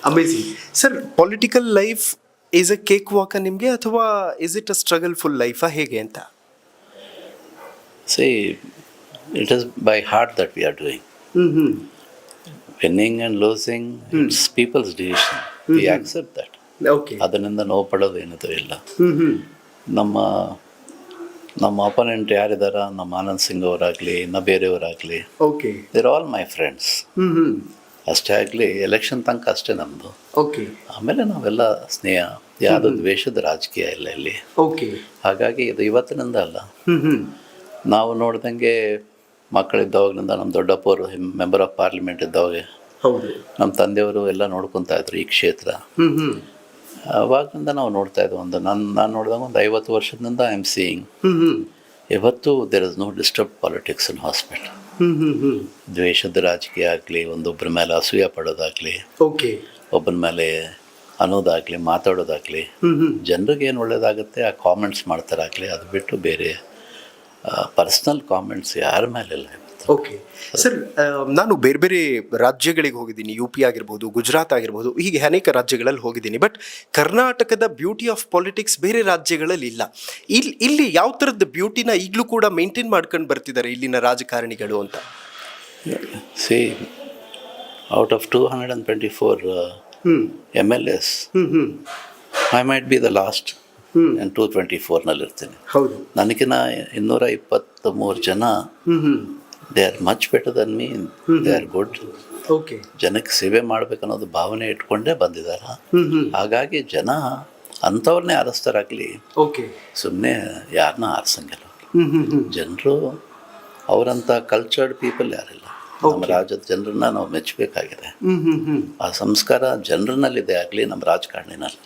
Amazing sir. Political life is a cake ವಾಕ ನಿಮಗೆ, ಅಥವಾ is it a struggle full ಲೈಫಾ ಹೇಗೆ ಅಂತ? See, it is by heart that we are doing. Winning and losing, it's people's decision. We accept that. Okay. ಅದರಿಂದ ನೋವು ಪಡೋದು ಏನದು ಇಲ್ಲ. ನಮ್ಮ ನಮ್ಮ ಅಪೋನೆಂಟ್ ಯಾರಿದಾರ, ನಮ್ಮ ಆನಂದ್ ಸಿಂಗ್ ಅವರಾಗಲಿ, ಇನ್ನು ಬೇರೆಯವರಾಗಲಿ, okay. They're all my friends. ಅಷ್ಟೇ ಆಗಲಿ, ಎಲೆಕ್ಷನ್ ತನಕ ಅಷ್ಟೇ ನಮ್ಮದು. ಓಕೆ. ಆಮೇಲೆ ನಾವೆಲ್ಲ ಸ್ನೇಹ, ಯಾವುದೋ ದ್ವೇಷದ ರಾಜಕೀಯ ಇಲ್ಲ ಇಲ್ಲಿ. ಓಕೆ. ಹಾಗಾಗಿ ಇದು ಇವತ್ತಿನಿಂದ ಅಲ್ಲ. ನಾವು ನೋಡ್ದಂಗೆ ಮಕ್ಕಳಿದ್ದಾವಾಗಲಿಂದ ನಮ್ಮ ದೊಡ್ಡಪ್ಪವರು ಮೆಂಬರ್ ಆಫ್ ಪಾರ್ಲಿಮೆಂಟ್ ಇದ್ದಾವಾಗ ಹೌದು, ನಮ್ಮ ತಂದೆಯವರು ಎಲ್ಲ ನೋಡ್ಕೊತಾ ಇದ್ರು ಈ ಕ್ಷೇತ್ರ. ಅವಾಗಿಂದ ನಾವು ನೋಡ್ತಾ ಇದ್ವಿ. ನಾನು ನೋಡಿದಾಗ ಒಂದು 50 ವರ್ಷದಿಂದ ಐ ಆಮ್ ಸೀಯಿಂಗ್ ಇವತ್ತು there is no disturb politics in hospital. ದ್ವೇಷದ ರಾಜಕೀಯ ಆಗಲಿ, ಒಂದೊಬ್ಬರ ಮೇಲೆ ಅಸೂಯೆ ಪಡೋದಾಗಲಿ, ಓಕೆ, ಒಬ್ಬನ ಮೇಲೆ ಅನ್ನೋದಾಗಲಿ, ಮಾತಾಡೋದಾಗಲಿ, ಜನರಿಗೆ ಏನು ಒಳ್ಳೇದಾಗುತ್ತೆ ಆ ಕಾಮೆಂಟ್ಸ್ ಮಾಡ್ತಾರಾಗಲಿ, ಅದು ಬಿಟ್ಟು ಬೇರೆ ಪರ್ಸ್ನಲ್ ಕಾಮೆಂಟ್ಸ್ ಯಾರ ಮೇಲಿಲ್ಲ. ಓಕೆ ಸರ್, ನಾನು ಬೇರೆ ಬೇರೆ ರಾಜ್ಯಗಳಿಗೆ ಹೋಗಿದ್ದೀನಿ. ಯು ಪಿ ಆಗಿರ್ಬೋದು, ಗುಜರಾತ್ ಆಗಿರ್ಬೋದು, ಹೀಗೆ ಅನೇಕ ರಾಜ್ಯಗಳಲ್ಲಿ ಹೋಗಿದ್ದೀನಿ. ಬಟ್ ಕರ್ನಾಟಕದ ಬ್ಯೂಟಿ ಆಫ್ ಪಾಲಿಟಿಕ್ಸ್ ಬೇರೆ ರಾಜ್ಯಗಳಲ್ಲಿ ಇಲ್ಲ. ಇಲ್ಲಿ ಯಾವ ಥರದ ಬ್ಯೂಟಿನ ಈಗಲೂ ಕೂಡ ಮೇಂಟೈನ್ ಮಾಡ್ಕೊಂಡು ಬರ್ತಿದ್ದಾರೆ ಇಲ್ಲಿನ ರಾಜಕಾರಣಿಗಳು ಅಂತ? C, out of 224 MLAs, I might be the last. ನಾನು 224 ಹೌದು. ನನಗಿನ್ನ 223 ಜನ they are much better than me. They are good. Okay. ಜನಕ್ಕೆ ಸೇವೆ ಮಾಡ್ಬೇಕನ್ನೋದು ಭಾವನೆ ಇಟ್ಕೊಂಡೇ ಬಂದಿದ್ದಾರೆ. ಹಾಗಾಗಿ ಜನ ಅಂಥವ್ರನ್ನೇ ಆರಿಸ್ತಾರಾಗಲಿ, ಓಕೆ, ಸುಮ್ಮನೆ ಯಾರನ್ನ ಆರಿಸಂಗಿಲ್ಲ. ಜನರು ಅವರಂಥ ಕಲ್ಚರ್ಡ್ ಪೀಪಲ್ ಯಾರಿಲ್ಲ. ನಮ್ಮ ರಾಜ್ಯದ ಜನರನ್ನ ನಾವು ಮೆಚ್ಚಬೇಕಾಗಿದೆ. ಆ ಸಂಸ್ಕಾರ ಜನರನ್ನಲ್ಲಿದೆ ಆಗಲಿ, ನಮ್ಮ ರಾಜಕಾರಣಿನಲ್ಲಿ.